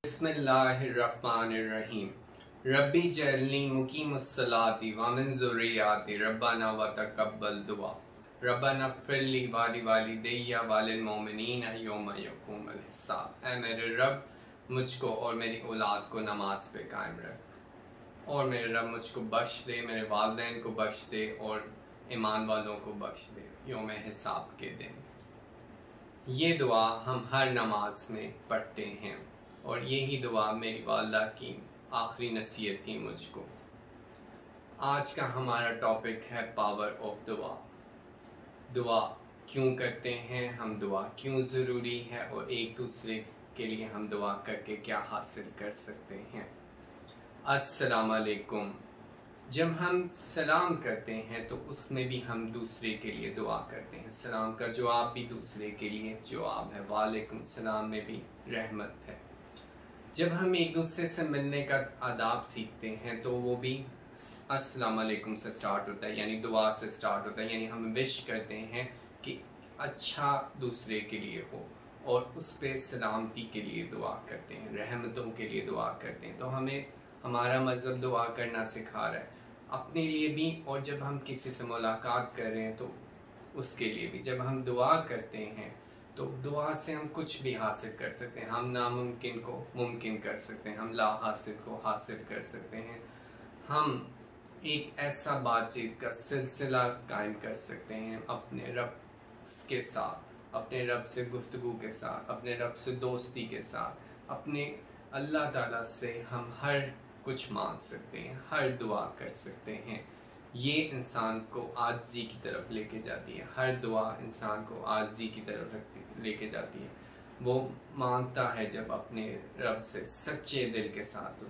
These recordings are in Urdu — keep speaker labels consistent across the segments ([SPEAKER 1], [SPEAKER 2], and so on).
[SPEAKER 1] بسم اللہ الرحمن الرحیم ربی جعلنی مقیم الصلاۃ ومن ذریاتی ربنا وتقبل دعا ربنا اغفر لی ولوالدی وللمؤمنین یوم یقوم الحساب۔ اے میرے رب، مجھ کو اور میری اولاد کو نماز پہ قائم رکھ، اور میرے رب مجھ کو بخش دے، میرے والدین کو بخش دے، اور ایمان والوں کو بخش دے یوم حساب کے دن۔ یہ دعا ہم ہر نماز میں پڑھتے ہیں، اور یہی دعا میری والدہ کی آخری نصیحت تھی مجھ کو۔ آج کا ہمارا ٹاپک ہے پاور آف دعا۔ دعا کیوں کرتے ہیں ہم، دعا کیوں ضروری ہے، اور ایک دوسرے کے لیے ہم دعا کر کے کیا حاصل کر سکتے ہیں۔ السلام علیکم۔ جب ہم سلام کرتے ہیں تو اس میں بھی ہم دوسرے کے لیے دعا کرتے ہیں۔ سلام کا جواب بھی دوسرے کے لیے جواب ہے۔ وعلیکم السلام میں بھی رحمت ہے۔ جب ہم ایک دوسرے سے ملنے کا آداب سیکھتے ہیں تو وہ بھی السلام علیکم سے سٹارٹ ہوتا ہے، یعنی دعا سے سٹارٹ ہوتا ہے، یعنی ہم وش کرتے ہیں کہ اچھا دوسرے کے لیے ہو، اور اس پہ سلامتی کے لیے دعا کرتے ہیں، رحمتوں کے لیے دعا کرتے ہیں۔ تو ہمیں ہمارا مذہب دعا کرنا سکھا رہا ہے، اپنے لیے بھی، اور جب ہم کسی سے ملاقات کر رہے ہیں تو اس کے لیے بھی۔ جب ہم دعا کرتے ہیں تو دعا سے ہم کچھ بھی حاصل کر سکتے ہیں، ہم ناممکن کو ممکن کر سکتے ہیں، ہم لا حاصل کو حاصل کر سکتے ہیں، ہم ایک ایسا بات چیت کا سلسلہ قائم کر سکتے ہیں اپنے رب کے ساتھ، اپنے رب سے گفتگو کے ساتھ، اپنے رب سے دوستی کے ساتھ، اپنے اللہ تعالیٰ سے ہم ہر کچھ مانگ سکتے ہیں، ہر دعا کر سکتے ہیں۔ یہ انسان کو عاجزی کی طرف لے کے جاتی ہے، ہر دعا انسان کو عاجزی کی طرف لے کے جاتی ہے۔ وہ مانگتا ہے جب اپنے رب سے سچے دل کے ساتھ،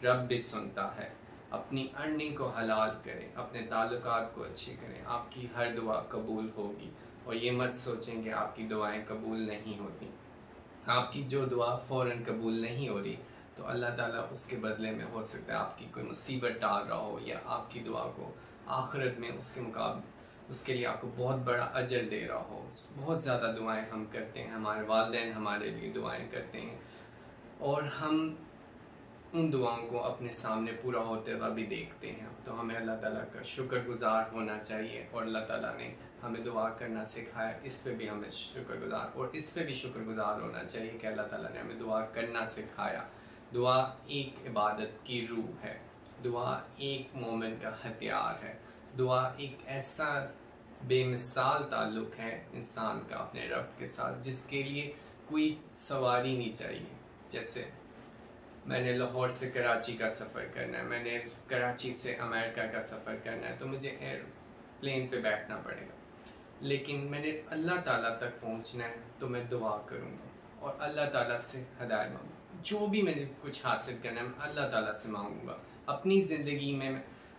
[SPEAKER 1] رب بھی سنتا ہے۔ اپنی ارننگ کو حلال کریں، اپنے تعلقات کو اچھے کریں، آپ کی ہر دعا قبول ہوگی۔ اور یہ مت سوچیں کہ آپ کی دعائیں قبول نہیں ہوتی۔ آپ کی جو دعا فوراً قبول نہیں ہو رہی تو اللہ تعالیٰ اس کے بدلے میں ہو سکتا ہے آپ کی کوئی مصیبت ڈال رہا ہو، یا آپ کی دعا کو آخرت میں اس کے لیے آپ کو بہت بڑا اجر دے رہا ہو۔ بہت زیادہ دعائیں ہم کرتے ہیں، ہمارے والدین ہمارے لیے دعائیں کرتے ہیں، اور ہم ان دعاؤں کو اپنے سامنے پورا ہوتے ہوا بھی دیکھتے ہیں۔ تو ہمیں اللہ تعالیٰ کا شکر گزار ہونا چاہیے، اور اللہ تعالیٰ نے ہمیں دعا کرنا سکھایا، اس پہ بھی ہمیں شکر گزار، اور اس پہ بھی شکر گزار ہونا چاہیے کہ اللہ تعالیٰ نے ہمیں دعا کرنا سکھایا۔ دعا ایک عبادت کی روح ہے، دعا ایک مومن کا ہتھیار ہے، دعا ایک ایسا بے مثال تعلق ہے انسان کا اپنے رب کے ساتھ جس کے لیے کوئی سواری نہیں چاہیے۔ جیسے میں نے لاہور سے کراچی کا سفر کرنا ہے، میں نے کراچی سے امریکہ کا سفر کرنا ہے، تو مجھے ایئر پلین پہ بیٹھنا پڑے گا، لیکن میں نے اللہ تعالیٰ تک پہنچنا ہے تو میں دعا کروں گا، اور اللہ تعالیٰ سے ہدایت مانگوں گا۔ جو بھی میں نے کچھ حاصل کرنا ہے میں اللہ تعالیٰ سے مانگوں گا۔ اپنی زندگی میں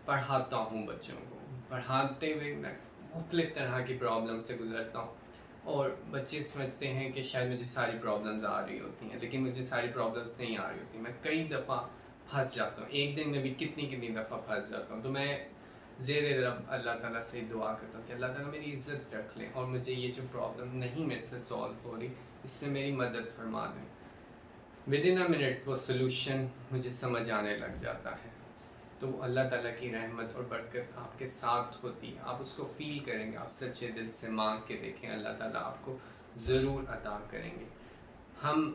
[SPEAKER 1] پڑھاتا ہوں بچوں کو، پڑھاتے ہوئے میں مختلف طرح کی پرابلم سے گزرتا ہوں، اور بچے سمجھتے ہیں کہ شاید مجھے ساری پرابلمز آ رہی ہوتی ہیں، لیکن مجھے ساری پرابلمز نہیں آ رہی ہوتی، میں کئی دفعہ پھنس جاتا ہوں، ایک دن میں بھی کتنی دفعہ پھنس جاتا ہوں۔ تو میں زیر رب اللہ تعالیٰ سے دعا کرتا ہوں کہ اللہ تعالیٰ میری عزت رکھ لیں، اور مجھے یہ جو پرابلم نہیں میرے سے سالو ہو رہی اس میں میری مدد فرما دیں۔ ودن اے منٹ وہ سلوشن مجھے سمجھ آنے لگ جاتا ہے۔ تو اللہ تعالیٰ کی رحمت اور برکت آپ کے ساتھ ہوتی ہے، آپ اس کو فیل کریں گے، آپ سچے دل سے مانگ کے دیکھیں، اللہ تعالیٰ آپ کو ضرور عطا کریں گے۔ ہم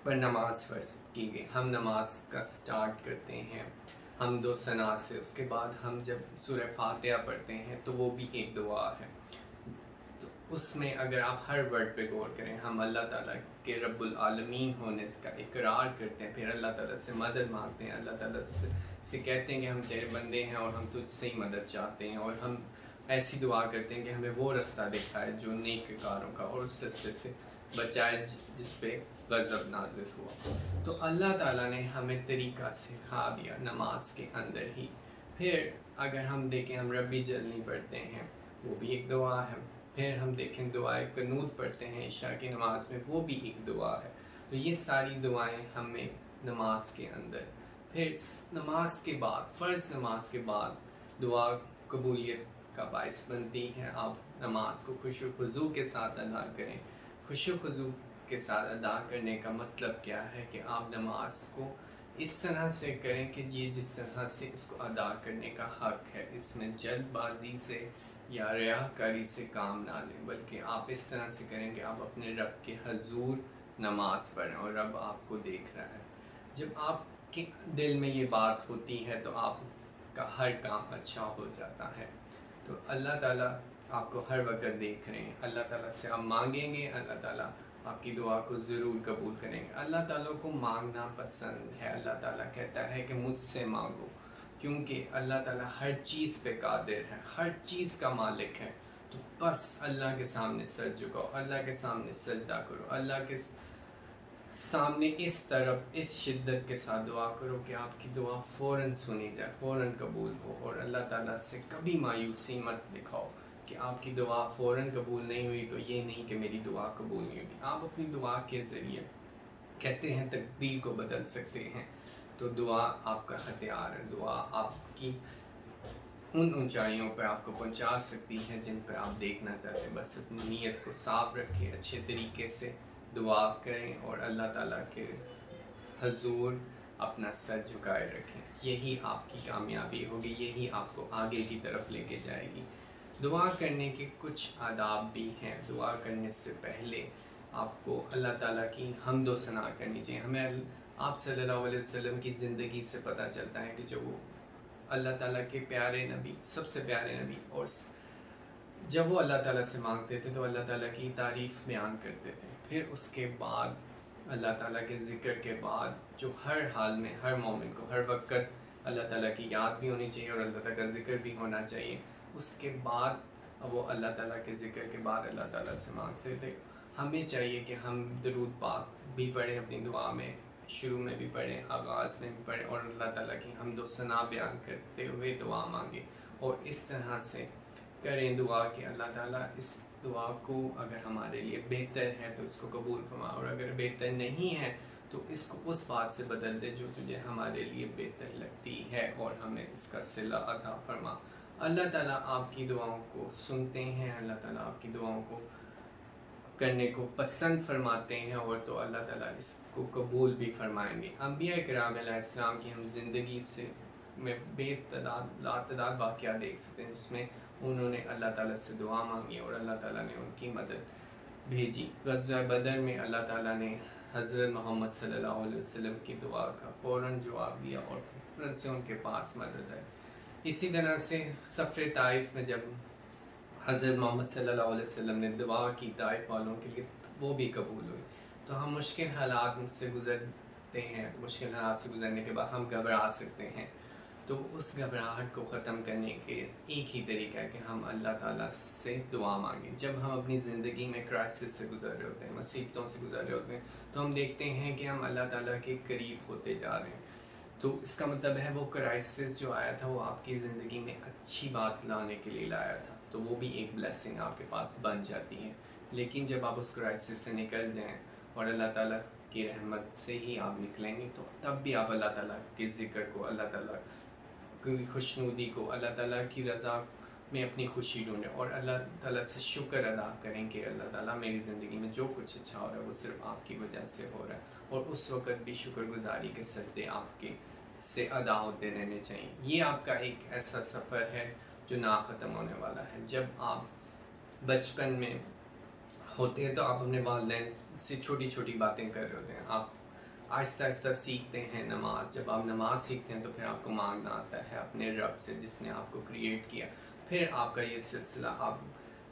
[SPEAKER 1] پر نماز فرض کی گئی، ہم نماز کا سٹارٹ کرتے ہیں حمد و ثنا سے، اس کے بعد ہم جب سورہ فاتحہ پڑھتے ہیں تو وہ بھی ایک دعا ہے۔ تو اس میں اگر آپ ہر ورڈ پہ غور کریں، ہم اللہ تعالیٰ کے رب العالمین ہونے کا اقرار کرتے ہیں، پھر اللہ تعالیٰ سے مدد مانگتے ہیں، اللہ تعالیٰ سے کہتے ہیں کہ ہم تیرے بندے ہیں اور ہم تجھ سے ہی مدد چاہتے ہیں، اور ہم ایسی دعا کرتے ہیں کہ ہمیں وہ رستہ دکھائے جو نیک کاروں کا، اور اس رستے سے بچائے جس پہ غضب نازل ہوا۔ تو اللہ تعالیٰ نے ہمیں طریقہ سکھا دیا نماز کے اندر ہی۔ پھر اگر ہم دیکھیں، ہم ربی جلنی پڑھتے ہیں، وہ بھی ایک دعا ہے۔ پھر ہم دیکھیں دعائے قنوت پڑھتے ہیں عشاء کی نماز میں، وہ بھی ایک دعا ہے۔ تو یہ ساری دعائیں ہمیں نماز کے اندر، پھر نماز کے بعد، فرض نماز کے بعد دعا قبولیت کا باعث بنتی ہے۔ آپ نماز کو خشوع و خضوع کے ساتھ ادا کریں۔ خشوع و خضوع کے ساتھ ادا کرنے کا مطلب کیا ہے کہ آپ نماز کو اس طرح سے کریں کہ یہ جس طرح سے اس کو ادا کرنے کا حق ہے، اس میں جلد بازی سے یا ریاکاری سے کام نہ لیں، بلکہ آپ اس طرح سے کریں کہ آپ اپنے رب کے حضور نماز پڑھیں اور رب آپ کو دیکھ رہا ہے۔ جب آپ کے دل میں یہ بات ہوتی ہے تو آپ کا ہر کام اچھا ہو جاتا ہے۔ تو اللہ تعالیٰ آپ کو ہر وقت دیکھ رہے ہیں، اللہ تعالیٰ سے آپ مانگیں گے، اللہ تعالیٰ آپ کی دعا کو ضرور قبول کریں گے۔ اللہ تعالیٰ کو مانگنا پسند ہے، اللہ تعالیٰ کہتا ہے کہ مجھ سے مانگو، کیونکہ اللہ تعالیٰ ہر چیز پہ قادر ہے، ہر چیز کا مالک ہے۔ تو بس اللہ کے سامنے سر جھکاؤ، اللہ کے سامنے سجدہ کرو، اللہ کے سامنے اس طرف اس شدت کے ساتھ دعا کرو کہ آپ کی دعا فوراً سنی جائے، فوراً قبول ہو، اور اللہ تعالیٰ سے کبھی مایوسی مت دکھاؤ کہ آپ کی دعا فوراً قبول نہیں ہوئی تو یہ نہیں کہ میری دعا قبول نہیں ہوئی۔ آپ اپنی دعا کے ذریعے کہتے ہیں تقدیر کو بدل سکتے ہیں، تو دعا آپ کا ہتھیار ہے، دعا آپ کی ان اونچائیوں پہ آپ کو پہنچا سکتی ہے جن پہ آپ دیکھنا چاہتے ہیں۔ بس اپنی نیت کو صاف رکھیں، اچھے طریقے سے دعا کریں اور اللہ تعالیٰ کے حضور اپنا سر جھکائے رکھیں، یہی آپ کی کامیابی ہوگی، یہی آپ کو آگے کی طرف لے کے جائے گی۔ دعا کرنے کے کچھ آداب بھی ہیں۔ دعا کرنے سے پہلے آپ کو اللہ تعالیٰ کی حمد و ثنا کرنی چاہیے۔ ہمیں آپ صلی اللہ علیہ وسلم کی زندگی سے پتہ چلتا ہے کہ جو وہ اللہ تعالیٰ کے پیارے نبی، سب سے پیارے نبی، اور جب وہ اللہ تعالیٰ سے مانگتے تھے تو اللہ تعالیٰ کی تعریف بیان کرتے تھے، پھر اس کے بعد اللہ تعالیٰ کے ذکر کے بعد جو ہر حال میں ہر مومن کو ہر وقت اللہ تعالیٰ کی یاد بھی ہونی چاہیے اور اللہ تعالیٰ کا ذکر بھی ہونا چاہیے، اس کے بعد وہ اللہ تعالیٰ کے ذکر کے بعد اللہ تعالیٰ سے مانگتے تھے۔ ہمیں چاہیے کہ ہم درود پاک بھی پڑھیں اپنی دعا میں، شروع میں بھی پڑھیں، آغاز میں بھی پڑھیں، اور اللہ تعالیٰ کی حمد و ثنا بیان کرتے ہوئے دعا مانگیں، اور اس طرح سے کریں دعا کہ اللہ تعالیٰ اس دعا کو اگر ہمارے لیے بہتر ہے تو اس کو قبول فرما، اور اگر بہتر نہیں ہے تو اس کو اس بات سے بدل دے جو تجھے ہمارے لیے بہتر لگتی ہے، اور ہمیں اس کا صلہ عطا فرما۔ اللہ تعالیٰ آپ کی دعاؤں کو سنتے ہیں، اللہ تعالیٰ آپ کی دعاؤں کو کرنے کو پسند فرماتے ہیں، اور تو اللہ تعالیٰ اس کو قبول بھی فرمائیں گے۔ انبیاء کرام علیہ السلام کی ہم زندگی سے میں بے تعداد لاتعداد واقعات دیکھ سکتے ہیں جس میں انہوں نے اللہ تعالیٰ سے دعا مانگی اور اللہ تعالیٰ نے ان کی مدد بھیجی۔ غزوہ بدر میں اللہ تعالیٰ نے حضرت محمد صلی اللہ علیہ وسلم کی دعا کا فوراً جواب دیا اور فوراً سے ان کے پاس مدد آئی۔ اسی طرح سے سفر طائف میں جب حضرت محمد صلی اللہ علیہ وسلم نے دعا کی طائف والوں کے لیے، وہ بھی قبول ہوئی۔ تو ہم مشکل حالات سے گزرتے ہیں، تو مشکل حالات سے گزرنے کے بعد ہم گھبرا سکتے ہیں، تو اس گھبراہٹ کو ختم کرنے کے ایک ہی طریقہ ہے کہ ہم اللہ تعالیٰ سے دعا مانگیں۔ جب ہم اپنی زندگی میں کرائسس سے گزر رہے ہوتے ہیں، مصیبتوں سے گزر رہے ہوتے ہیں، تو ہم دیکھتے ہیں کہ ہم اللہ تعالیٰ کے قریب ہوتے جا رہے ہیں، تو اس کا مطلب ہے وہ کرائسس جو آیا تھا وہ آپ کی زندگی میں اچھی بات لانے کے لیے لایا تھا، تو وہ بھی ایک بلیسنگ آپ کے پاس بن جاتی ہے۔ لیکن جب آپ اس کرائسس سے نکل جائیں اور اللہ تعالیٰ کی رحمت سے ہی آپ نکلیں گے، تو تب بھی آپ اللہ تعالیٰ کے ذکر کو، اللہ تعالیٰ کی خوشنودی کو، اللہ تعالیٰ کی رضا میں اپنی خوشی ڈھونڈیں اور اللہ تعالیٰ سے شکر ادا کریں کہ اللہ تعالیٰ میری زندگی میں جو کچھ اچھا ہو رہا ہے وہ صرف آپ کی وجہ سے ہو رہا ہے، اور اس وقت بھی شکر گزاری کے سجدے آپ کے سے ادا ہوتے رہنے چاہیے۔ یہ آپ کا ایک ایسا سفر ہے جو نا ختم ہونے والا ہے۔ جب آپ بچپن میں ہوتے ہیں تو آپ اپنے والدین سے چھوٹی چھوٹی باتیں کر رہے ہوتے ہیں، آپ آہستہ آہستہ سیکھتے ہیں نماز۔ جب آپ نماز سیکھتے ہیں تو پھر آپ کو مانگنا آتا ہے اپنے رب سے جس نے آپ کو کریٹ کیا، پھر آپ کا یہ سلسلہ آپ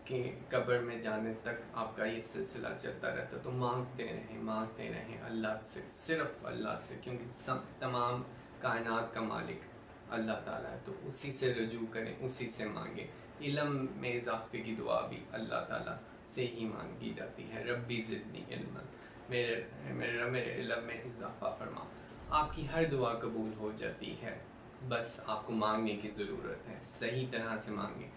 [SPEAKER 1] کے قبر میں جانے تک آپ کا یہ سلسلہ چلتا رہتا ہے۔ تو مانگتے رہیں اللہ سے، صرف اللہ سے، کیونکہ تمام کائنات کا مالک اللہ تعالیٰ ہے، تو اسی سے رجوع کریں، اسی سے مانگیں۔ علم میں اضافے کی دعا بھی اللہ تعالیٰ سے ہی مانگی جاتی ہے، ربی زدنی علما، میرے علم میں اضافہ فرما۔ آپ کی ہر دعا قبول ہو جاتی ہے، بس آپ کو مانگنے کی ضرورت ہے، صحیح طرح سے مانگیں۔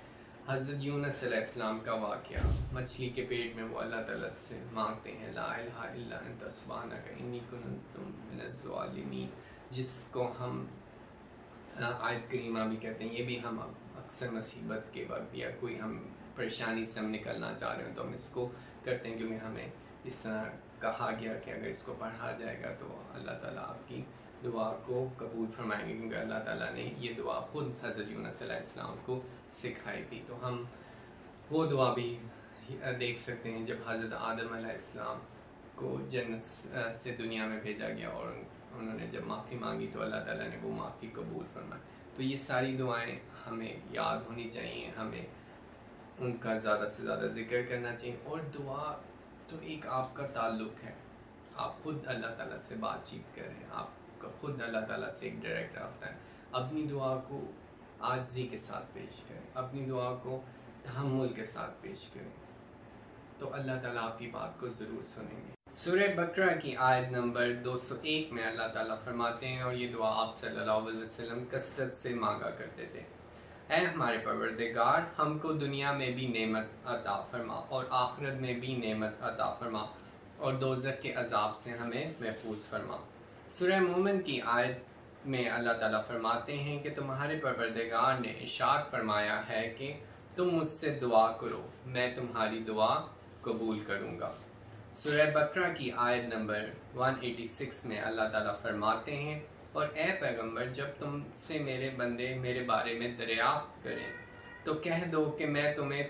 [SPEAKER 1] حضرت یونس علیہ السلام کا واقعہ، مچھلی کے پیٹ میں وہ اللہ تعالیٰ سے مانگتے ہیں لا الہ الا انت سبحانک انی کنت من الظالمین، جس کو ہم آیت کریمہ بھی کہتے ہیں۔ یہ بھی ہم اکثر مصیبت کے وقت یا کوئی ہم پریشانی سے ہم نکلنا چاہ رہے ہیں تو ہم اس کو کرتے ہیں، کیونکہ ہمیں اس طرح کہا گیا کہ اگر اس کو پڑھا جائے گا تو اللہ تعالیٰ آپ کی دعا کو قبول فرمائیں گے، کیونکہ اللہ تعالیٰ نے یہ دعا خود حضرت یونس علیہ السلام کو سکھائی تھی۔ تو ہم وہ دعا بھی دیکھ سکتے ہیں جب حضرت آدم علیہ السلام کو جنت سے دنیا میں بھیجا گیا اور انہوں نے جب معافی مانگی تو اللہ تعالیٰ نے وہ معافی قبول فرمائی۔ تو یہ ساری دعائیں ہمیں یاد ہونی چاہیے، ہمیں ان کا زیادہ سے زیادہ ذکر کرنا چاہیے۔ اور دعا تو ایک آپ کا تعلق ہے، آپ خود اللہ تعالیٰ سے بات چیت کریں، آپ کا خود اللہ تعالیٰ سے ایک ڈائریکٹ رابطہ ہے۔ اپنی دعا کو عاجزی کے ساتھ پیش کریں، اپنی دعا کو تحمل کے ساتھ پیش کریں، تو اللہ تعالیٰ آپ کی بات کو ضرور سنیں گے۔ سورہ بقرہ کی آیت نمبر 201 میں اللہ تعالیٰ فرماتے ہیں، اور یہ دعا آپ صلی اللہ علیہ وسلم کثرت سے مانگا کرتے تھے: اے ہمارے پروردگار، ہم کو دنیا میں بھی نعمت عطا فرما اور آخرت میں بھی نعمت عطا فرما، اور دوزخ کے عذاب سے ہمیں محفوظ فرما۔ سورہ مومن کی آیت میں اللہ تعالیٰ فرماتے ہیں کہ تمہارے پروردگار نے ارشاد فرمایا ہے کہ تم مجھ سے دعا کرو، میں تمہاری دعا قبول کروں گا۔ سورہ بقرہ کی آیت نمبر 186 میں اللہ تعالیٰ فرماتے ہیں: اور اے پیغمبر، جب تم سے میرے بندے میرے بارے میں دریافت کریں تو کہہ دو کہ میں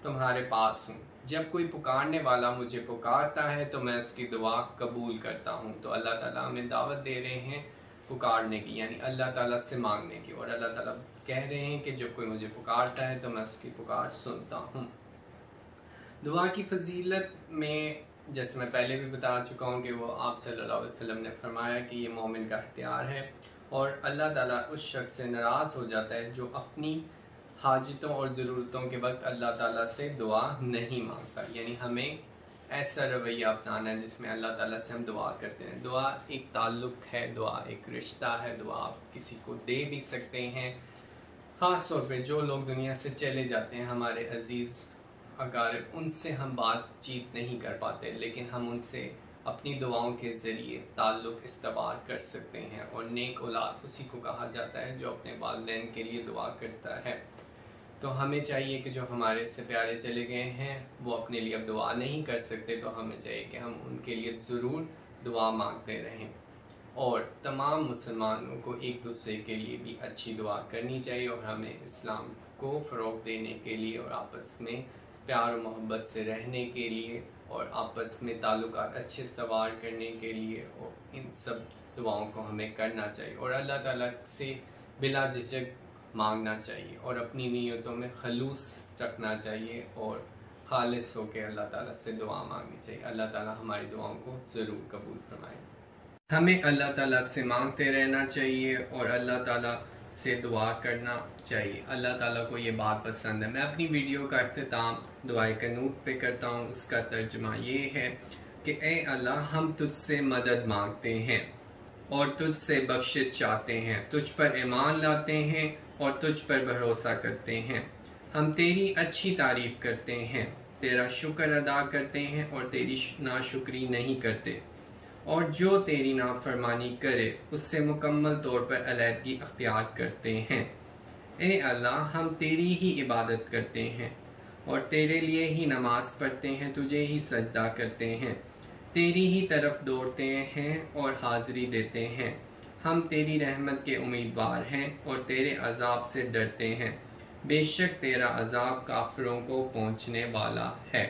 [SPEAKER 1] تمہارے پاس ہوں، جب کوئی پکارنے والا مجھے پکارتا ہے تو میں اس کی دعا قبول کرتا ہوں۔ تو اللہ تعالیٰ ہمیں دعوت دے رہے ہیں پکارنے کی، یعنی اللہ تعالیٰ سے مانگنے کی، اور اللہ تعالیٰ کہہ رہے ہیں کہ جب کوئی مجھے پکارتا ہے تو میں اس کی پکار سنتا ہوں۔ دعا کی فضیلت میں جیسے میں پہلے بھی بتا چکا ہوں کہ وہ آپ صلی اللہ علیہ وسلم نے فرمایا کہ یہ مومن کا اختیار ہے، اور اللہ تعالیٰ اس شخص سے ناراض ہو جاتا ہے جو اپنی حاجتوں اور ضرورتوں کے وقت اللہ تعالیٰ سے دعا نہیں مانگتا۔ یعنی ہمیں ایسا رویہ اپنانا ہے جس میں اللہ تعالیٰ سے ہم دعا کرتے ہیں۔ دعا ایک تعلق ہے، دعا ایک رشتہ ہے، دعا آپ کسی کو دے بھی سکتے ہیں، خاص طور پہ جو لوگ دنیا سے چلے جاتے ہیں، ہمارے عزیز اقارب، ان سے ہم بات چیت نہیں کر پاتے، لیکن ہم ان سے اپنی دعاؤں کے ذریعے تعلق استوار کر سکتے ہیں، اور نیک اولاد اسی کو کہا جاتا ہے جو اپنے والدین کے لیے دعا کرتا ہے۔ تو ہمیں چاہیے کہ جو ہمارے سے پیارے چلے گئے ہیں وہ اپنے لیے اب دعا نہیں کر سکتے، تو ہمیں چاہیے کہ ہم ان کے لیے ضرور دعا مانگتے رہیں، اور تمام مسلمانوں کو ایک دوسرے کے لیے بھی اچھی دعا کرنی چاہیے، اور ہمیں اسلام کو فروغ دینے کے لیے اور آپس میں پیار و محبت سے رہنے کے لیے اور آپس میں تعلقات اچھے استوار کرنے کے لیے، اور ان سب دعاؤں کو ہمیں کرنا چاہیے، اور اللہ تعالیٰ سے بلا جھجک مانگنا چاہیے، اور اپنی نیتوں میں خلوص رکھنا چاہیے، اور خالص ہو کے اللہ تعالیٰ سے دعا مانگنی چاہیے۔ اللہ تعالیٰ ہماری دعاؤں کو ضرور قبول فرمائے۔ ہمیں اللہ تعالیٰ سے مانگتے رہنا چاہیے اور اللہ تعالیٰ سے دعا کرنا چاہیے۔ اللہ تعالیٰ کو یہ بات پسند ہے۔ میں اپنی ویڈیو کا اختتام دعائے قنوت پہ کرتا ہوں۔ اس کا ترجمہ یہ ہے کہ اے اللہ، ہم تجھ سے مدد مانگتے ہیں اور تجھ سے بخشش چاہتے ہیں، تجھ پر ایمان لاتے ہیں اور تجھ پر بھروسہ کرتے ہیں۔ ہم تیری اچھی تعریف کرتے ہیں، تیرا شکر ادا کرتے ہیں اور تیری ناشکری نہیں کرتے، اور جو تیری نافرمانی کرے اس سے مکمل طور پر علیحدگی اختیار کرتے ہیں۔ اے اللہ، ہم تیری ہی عبادت کرتے ہیں اور تیرے لیے ہی نماز پڑھتے ہیں، تجھے ہی سجدہ کرتے ہیں، تیری ہی طرف دوڑتے ہیں اور حاضری دیتے ہیں۔ ہم تیری رحمت کے امیدوار ہیں اور تیرے عذاب سے ڈرتے ہیں، بے شک تیرا عذاب کافروں کو پہنچنے والا ہے۔